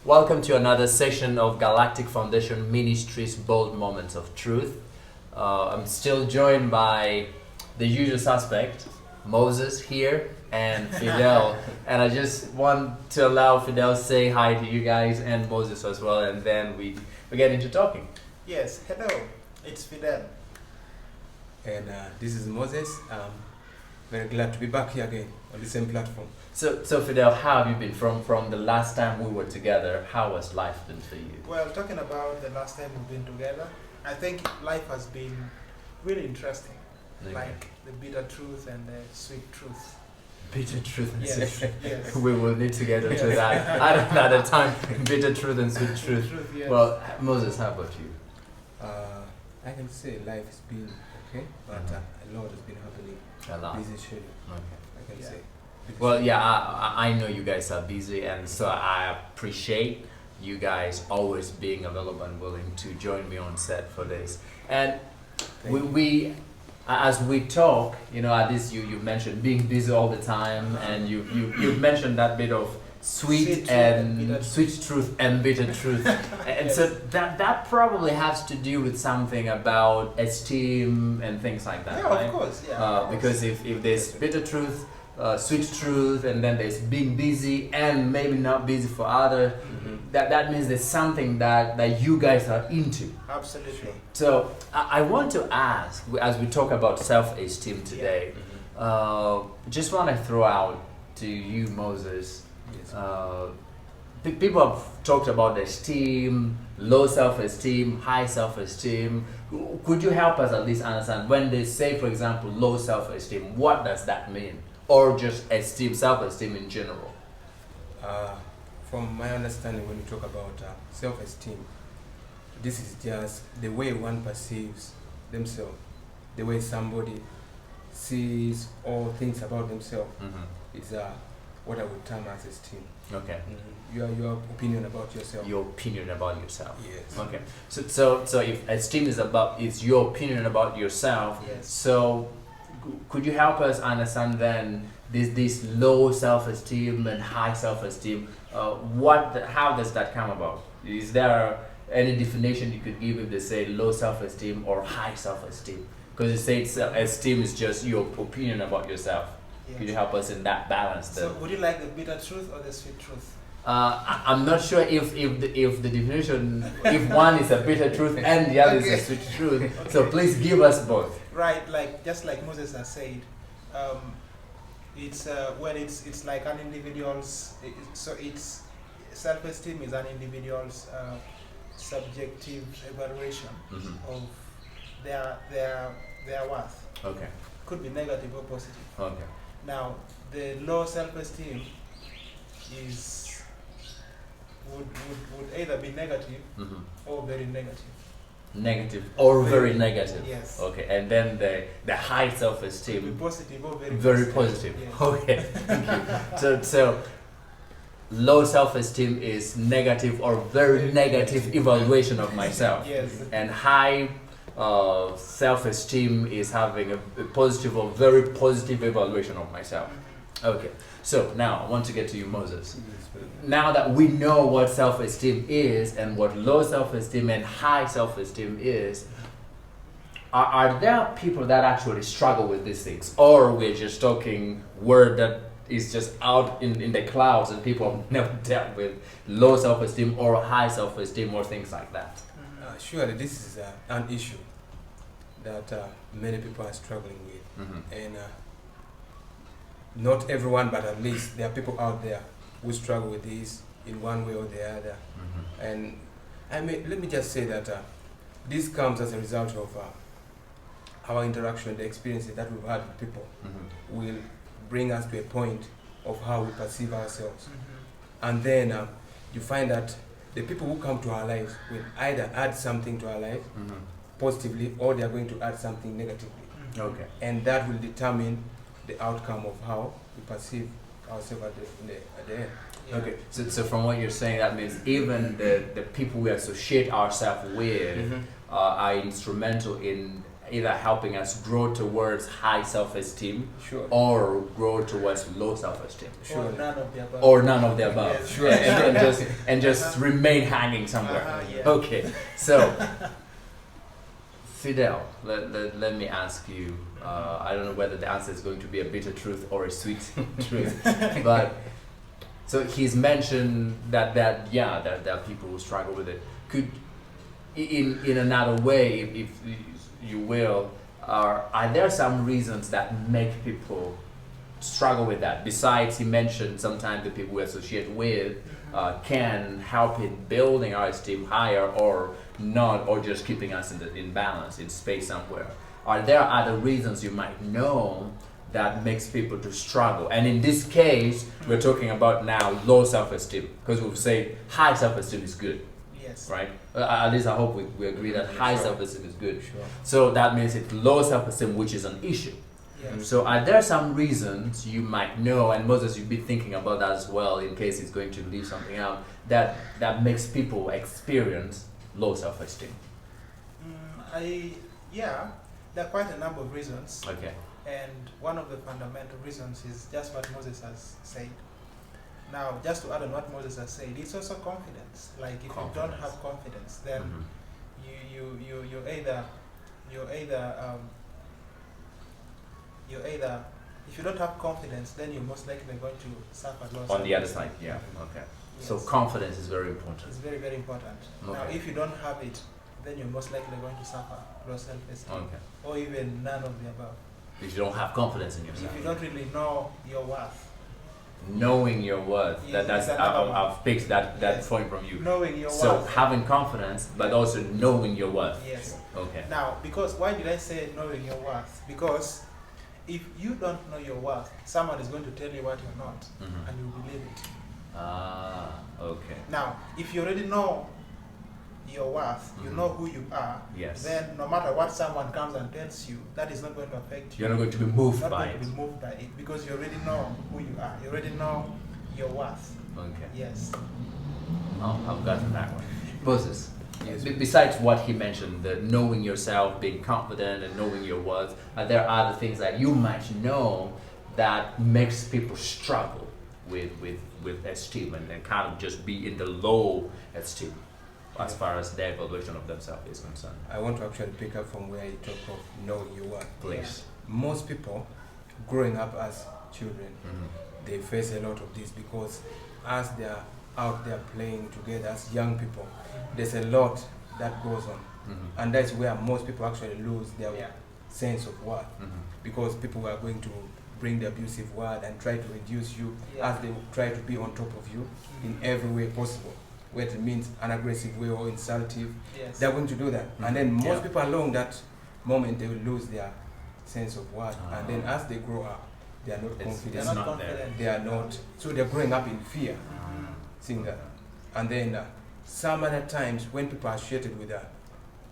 Welcome to another session of Galactic Foundation Ministries Bold Moments of Truth. I'm still joined by the usual suspect, Moses here, and Fidel. And I just want to allow Fidel to say hi to you guys and Moses as well, and then we get into talking. Yes, hello, it's Fidel. And this is Moses. Very glad to be back here again on the same platform. So Fidel, how have you been from the last time we were together? How has life been for you? Well, talking about the last time we've been together, I think life has been really interesting. Okay. Like the bitter truth and the sweet truth. Bitter truth and Yes, sweet yes. We will need to get into Yes. that at another time. Bitter truth and sweet truth. Yes. Well, Moses, how about you? I can say life has been okay, but a lot has been happening. A lot. Busy schedule, Okay. I can Yeah. say. Well, yeah, I know you guys are busy, and so I appreciate you guys always being available and willing to join me on set for this. And we as we talk, at this you mentioned being busy all the time, and you mentioned that bit of sweet truth and bitter truth, and Yes. so that probably has to do with something about esteem and things like that, Yeah, right? of course. Yeah. Of course. Because if there's bitter truth, sweet truth, and then there's being busy and maybe not busy for others, that means there's something that you guys are into. Absolutely. So I want to ask, as we talk about self-esteem today, just want to throw out to you, Moses. Yes. People have talked about esteem, low self-esteem, high self-esteem. Could you help us at least understand when they say, for example, low self-esteem, what does that mean? Or just esteem, self-esteem in general? From my understanding, when you talk about self-esteem, this is just the way one perceives themselves, the way somebody sees or thinks about themselves. Is what I would term as esteem. Okay. Your opinion about yourself. Your opinion about yourself. Yes. Okay. So if esteem is your opinion about yourself, Yes. so could you help us understand then this low self-esteem and high self-esteem? How does that come about? Is there any definition you could give if they say low self-esteem or high self-esteem? Because you say esteem is just your opinion about yourself. Yes. Could you help us in that balance then? So, would you like the bitter truth or the sweet truth? I'm not sure if the definition, if one is a bitter truth and the other is a sweet truth. So please give us both. Right, just like Moses has said, it's like an individual's. So it's self-esteem is an individual's subjective evaluation of their worth. Okay. Could be negative or positive. Okay. Now, the low self-esteem would either be negative or very negative. Negative or very negative. Yes. Okay. And then the high Could be self-esteem, positive or very positive. Yes. Okay. Thank you. So low self-esteem is negative or very negative evaluation of myself. Yes. And high self-esteem is having a positive or very positive evaluation of myself. Okay, so now I want to get to you, Moses. Now that we know what self-esteem is and what low self-esteem and high self-esteem is, are there people that actually struggle with these things? Or we're just talking word that is just out in the clouds and people have never dealt with low self-esteem or high self-esteem or things like that? Surely this is an issue that many people are struggling with, and not everyone, but at least there are people out there who struggle with this in one way or the other. And let me just say that this comes as a result of our interaction, the experiences that we've had with people will bring us to a point of how we perceive ourselves. And then you find that the people who come to our lives will either add something to our life positively, or they are going to add something negatively. Okay. And that will determine the outcome of how we perceive ourselves at the end. Yeah. Okay, so from what you're saying, that means even the people we associate ourselves with are instrumental in either helping us grow towards high self-esteem Sure. or grow towards low self-esteem. Sure. Or none of the above. Or none of the above. Yes. Sure. And just remain hanging somewhere. Yeah. Okay, so Fidel, let me ask you. I don't know whether the answer is going to be a bitter truth or a sweet truth, but so he's mentioned that there are people who struggle with it. Could in another way, if you will, are there some reasons that make people struggle with that? Besides, he mentioned sometimes the people we associate with can help in building our esteem higher or not, or just keeping us in balance, in space somewhere. Are there other reasons you might know that makes people to struggle? And in this case, we're talking about now low self-esteem, because we've said high self-esteem is good, Yes. right? At least I hope we agree that high Sure. self-esteem is good. Sure. So that means it's low self-esteem, which is an issue. Yes. So are there some reasons you might know, and Moses, you'd be thinking about that as well in case he's going to leave something out, that makes people experience low self-esteem? There are quite a number of reasons, Okay. and one of the fundamental reasons is just what Moses has said. Now, just to add on what Moses has said, it's also confidence. Like if you don't Confidence. have confidence, then Mhm. you're either if you don't have confidence, then you're most likely going to suffer loss. On the other side, yeah. Okay. So Yes. confidence is very important. It's very, very important. Now, Okay. if you don't have it, then you're most likely going to suffer low self-esteem, Okay. or even none of the above. If you don't have confidence in yourself, If you don't really know your worth, knowing your worth, Yes, that's that's another one. I've picked that Yes. point from you. knowing your So worth. having confidence, but also knowing your worth. Yes. Okay. Now, because why did I say knowing your worth? Because if you don't know your worth, someone is going to tell you what you're not, Mhm. and you believe it. Ah. Okay. Now, if you already know your worth, you Mhm. know who you are, Yes. then no matter what someone comes and tells you, that is not going to affect you. You're not going to be moved Not by going it. to be moved by it because you already know who you are. You already know your worth. Okay. Yes. Oh, I've gotten that one. Moses. Yes. Besides what he mentioned, the knowing yourself, being confident, and knowing your worth, are there other things that you might know that makes people struggle with esteem and kind of just be in the low esteem as far as their evaluation of themselves is concerned? I want to actually pick up from where you talk of knowing your worth. Please. Most people growing up as children, Mhm. they face a lot of this because as they are out there playing together as young people, there's a lot that goes on. Mhm. And that's where most people actually lose their Yeah. sense of worth, Mhm. because people are going to bring the abusive word and try to reduce you Yeah. as they try to be on top of you in every way possible, whether it means an aggressive way or insultive. Yes. They're going to do that. And then most Yeah. people along that moment, they will lose their sense of worth. And then Ah. as they grow up, they are not They're confident. They're not not there. confident. They are not. So they're growing up in fear, seeing that. And then some other times when people are associated with that,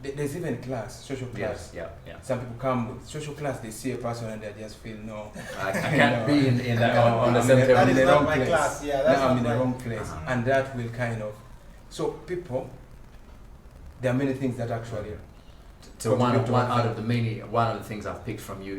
there's even class, social class. Yes. Yeah. Yeah. Some people come with social class, they see a person and they just feel, no, I can't be in that No, on the I'm same in a- table. That in is the not wrong my place. class. Yeah, that's now I'm not in the my- wrong place. Uh-huh. And that will kind of, so people, there are many things that actually, So one contribute to that. one of the things I've picked from you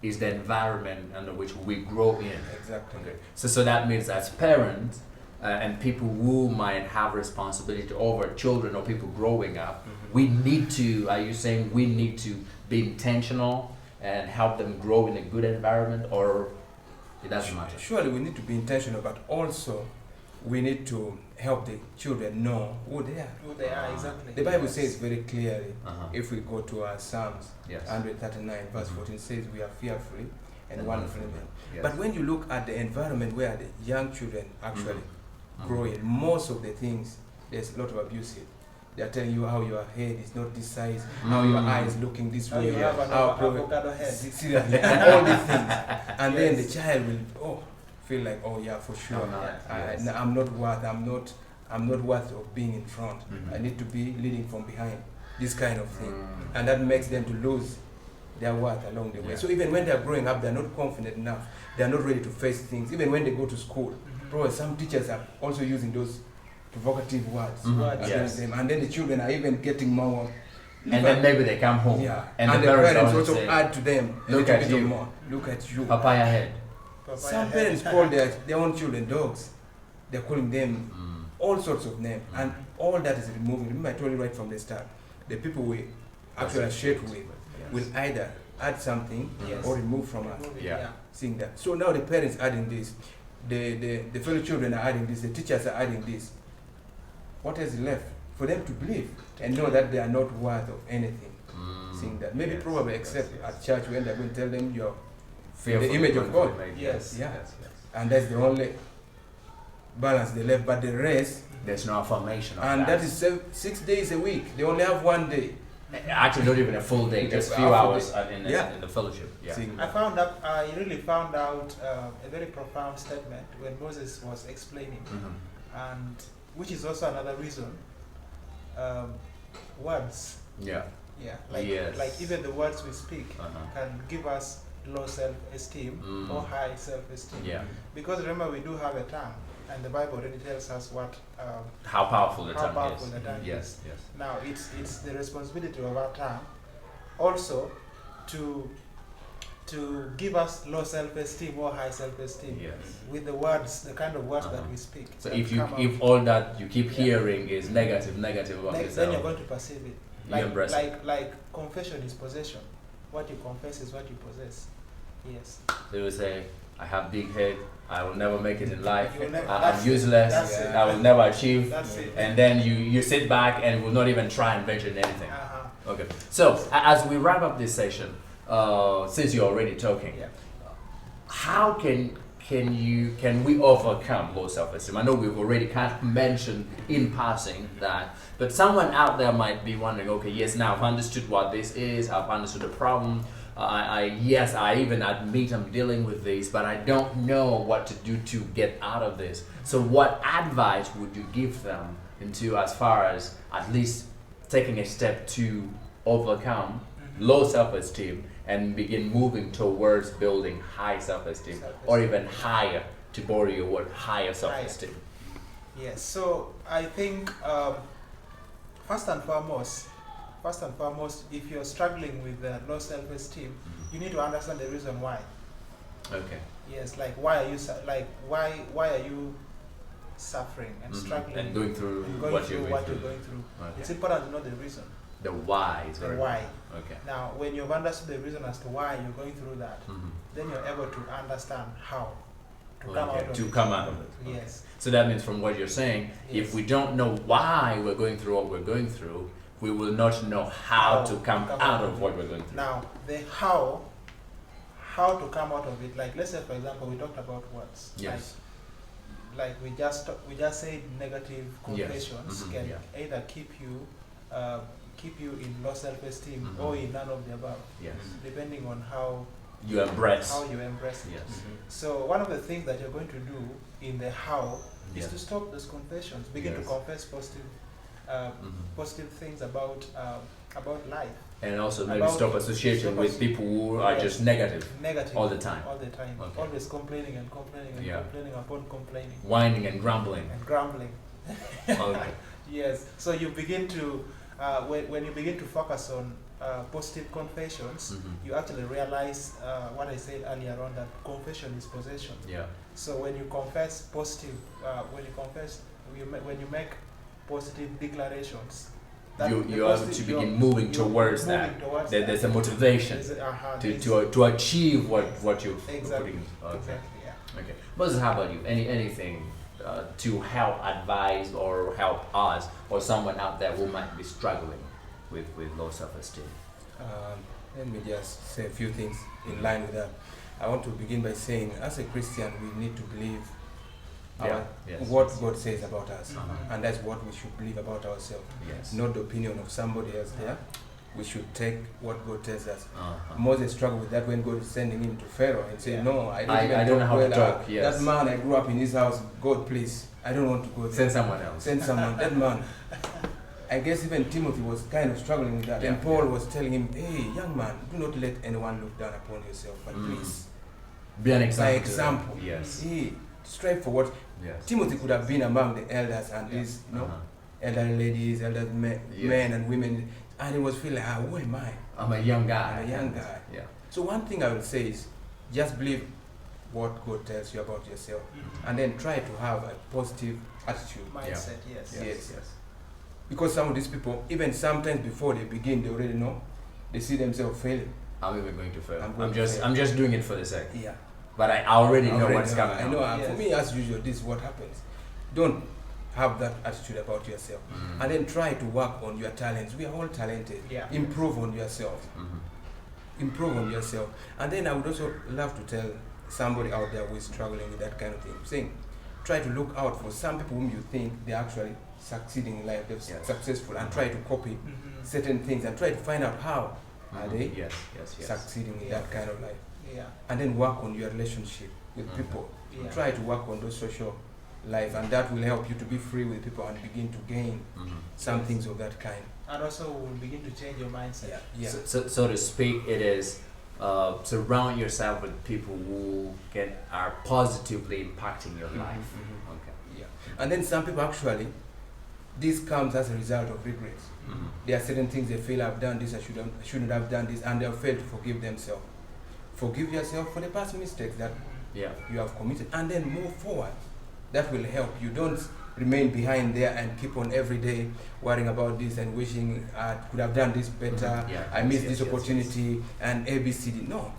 is the environment under which we grow in. exactly. Okay. So that means as parents and people who might have responsibility over children or people growing up, Mhm. we need to. Are you saying we need to be intentional and help them grow in a good environment, or it doesn't matter? Surely we need to be intentional, but also we need to help the children know who they are. Who they are exactly. The Bible Yes. says very clearly, Uh-huh. if we go to Psalms Yes. 139 verse Mhm. 14, says we are fearfully and wonderfully made. Yes. But when you look at the environment where the young children actually grow in, most of the things, there's a lot of abuse here. They're telling you how your head is not this size, how your Mm. eyes looking this How way, you have an how avocado head. seriously, and all these things. And then the Yes. child will feel like, oh yeah, for sure, I'm not, yes. I'm not worth, I'm not worth of being in front. Mhm. I need to be leading from behind. This kind of thing, Mm. and that makes them to lose their worth along the way. Yeah. So even when they're growing up, they're not confident enough. They're not ready to face things. Even when they go to school, probably some teachers are also using those provocative words Mhm. Words, against Yes. them, and then the children are even getting more And then maybe they come home. Yeah. And, And the the parents parents also say, add to them. a "Look little at bit of you. more. Look at you. papaya head. Some parents call their own children dogs. They're calling them all sorts of names. And all that is removed. Remember I told you right from the start. The people we actually associate with will either add something or remove from us. Yeah. Seeing that. So now the parents adding this. The fellow children are adding this. The teachers are adding this. What is left for them to believe and know that they are not worth of anything? Seeing that. Maybe probably except at church when they're going to tell them you're the image of God. Yes. Yeah. And that's the only balance they left. But the rest, There's no affirmation of and that is 6 days a week. They only have 1 day. Actually, not even a full day, just a few Half a hours day. in the fellowship. Yeah. Seeing I that. really found out a very profound statement when Moses was explaining, and which is also another reason. Words, Yeah. like even the words we speak can give us low self-esteem or high self-esteem. Yeah. Because remember, we do have a tongue, and the Bible already tells us what How powerful the how tongue powerful is. the tongue Yes. is. Yes. Now it's the responsibility of our tongue also to give us low self-esteem or high self-esteem Yes. with the words, the kind of words that we speak. So that if you come out. if all that you keep hearing is negative about then you're yourself, going to perceive it. you embrace it. Like confession is possession. What you confess is what you possess. Yes. They will say, "I have big head. I will never make it in life. You will never- I'm that's it, useless. that's it. I will never achieve." That's it. And then you sit back and will not even try and venture in anything. Uh-huh. Okay. So as we wrap up this session, since you're already talking, Yeah. how can we overcome low self-esteem? I know we've already kind of mentioned in passing that, but someone out there might be wondering, okay, yes, now I've understood what this is, I've understood the problem. Yes, I even admit I'm dealing with this, but I don't know what to do to get out of this. So what advice would you give them into as far as at least taking a step to overcome low self-esteem and begin moving towards building high self-esteem, or even higher, to borrow your word, higher self-esteem? Yes. So I think first and foremost, if you're struggling with low self-esteem, you need to understand the reason why. Okay. Yes, like why are you why are you suffering and struggling and going through and going what through you're what going you're through. going through? Okay. It's important to know the reason. The why is The very why. Okay. Now, when you've understood the reason as to why you're going through that, then you're able to understand how to come out of to it. come out of it. Yes. So that means from what you're saying, Yes. if we don't know why we're going through what we're going through, we will not know how to come out of what we're going through. Now, the how to come out of it, like let's say for example we talked about words. Yes. Like we just said negative confessions Mhm, can yeah. either keep you in low self-esteem or in none of the above, Yes. depending on how You embrace. you embrace it. Yes. So one of the things that you're going to do in the how is Yes. to stop those confessions. Begin to Yes. confess positive things about life. And also maybe About- stop associating with people who are Yes. just negative, Negative all the time. All the time. Okay. Always complaining and complaining and Yeah. complaining upon complaining whining and grumbling. and grumbling. Okay. Yes. So you begin to when you begin to focus on positive confessions, you actually realize what I said earlier on, that confession is possession. Yeah. So when you confess positive, when you make positive declarations, You have to begin moving towards that. There's a motivation to achieve what you're Exactly. putting. Okay. Exactly. Yeah. Okay. Moses, how about you? Anything to help advise or help us or someone out there who might be struggling with low self-esteem? Let me just say a few things in line with that. I want to begin by saying, as a Christian, we need to believe what God says about us, and that's what we should believe about ourselves. Yes. Not the opinion of somebody else there. We should take what God tells us. Moses struggled with that when God is sending him to Pharaoh and saying, "No, I don't know how to talk." Yes. That man, I grew up in his house. God, please, I don't want to go there. Send someone else. Send someone. That man." I guess even Timothy was kind of struggling with that. Yeah. And Paul was telling him, "Hey, young man, do not let anyone look down upon yourself, but please, Be an example. by to them. example, Yes. hey, strive for what." Yes. Timothy could have been among the elders and these, elderly ladies, elder men and women, and he was feeling, who am I? I'm a young guy. I'm a young guy. Yeah. So one thing I would say is just believe what God tells you about yourself, and then try to have a positive attitude. Mindset, yes. Yes. Because some of these people, even sometimes before they begin, they already know. They see themselves failing. I'm even going to fail. I'm I'm just doing it for the sake. Yeah. But I already know what's coming. I know. Yes. For me, as usual, this is what happens. Don't have that attitude about yourself, and then try to work on your talents. We are all talented. Yeah. Improve on yourself. Improve on yourself. And then I would also love to tell somebody out there who is struggling with that kind of thing, saying, try to look out for some people whom you think they're actually succeeding in life, they're successful, and try to copy certain things and try to find out how are they succeeding in that kind of life. Yeah. And then work on your relationship with people. Yeah. Try to work on those social life, and that will help you to be free with people and begin to gain some things of that kind. And also will begin to change your mindset. Yeah. So to speak, it is surround yourself with people who are positively impacting your life. Okay. Yeah. And then some people actually, this comes as a result of regrets. There are certain things they feel, I've done this, I shouldn't have done this, and they'll fail to forgive themselves. Forgive yourself for the past mistakes that you have committed, and then move forward. That will help. You don't remain behind there and keep on every day worrying about this and wishing I could have done this better. I missed this opportunity and ABCD. No,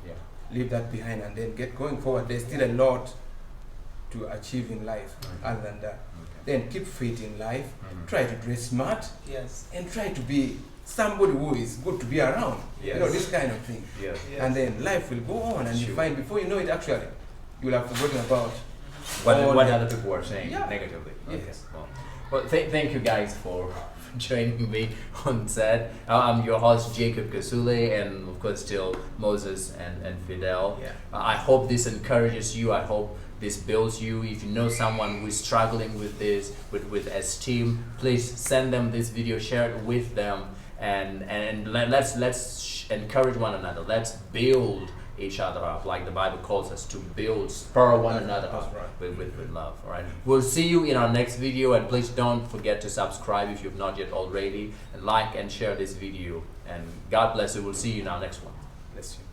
leave that behind and then get going forward. There's still a lot to achieve in life other than that. Then keep fit in life. Try to dress smart. Yes. And try to be somebody who is good to be around. Yes. You know, this kind of thing. Yes. And then life will go on, and you find before you know it, actually, you'll have forgotten about what other people were saying negatively. Yes. Okay. Well, thank you guys for joining me on set. I'm your host Jacob Kasule, and of course still Moses and Fidel. I hope this encourages you. I hope this builds you. If you know someone who is struggling with this, with esteem, please send them this video, share it with them, and let's encourage one another. Let's build each other up, like the Bible calls us to build, spur one another up with love. All right. We'll see you in our next video, and please don't forget to subscribe if you've not yet already, and like and share this video. And God bless you. We'll see you in our next one. Bless you.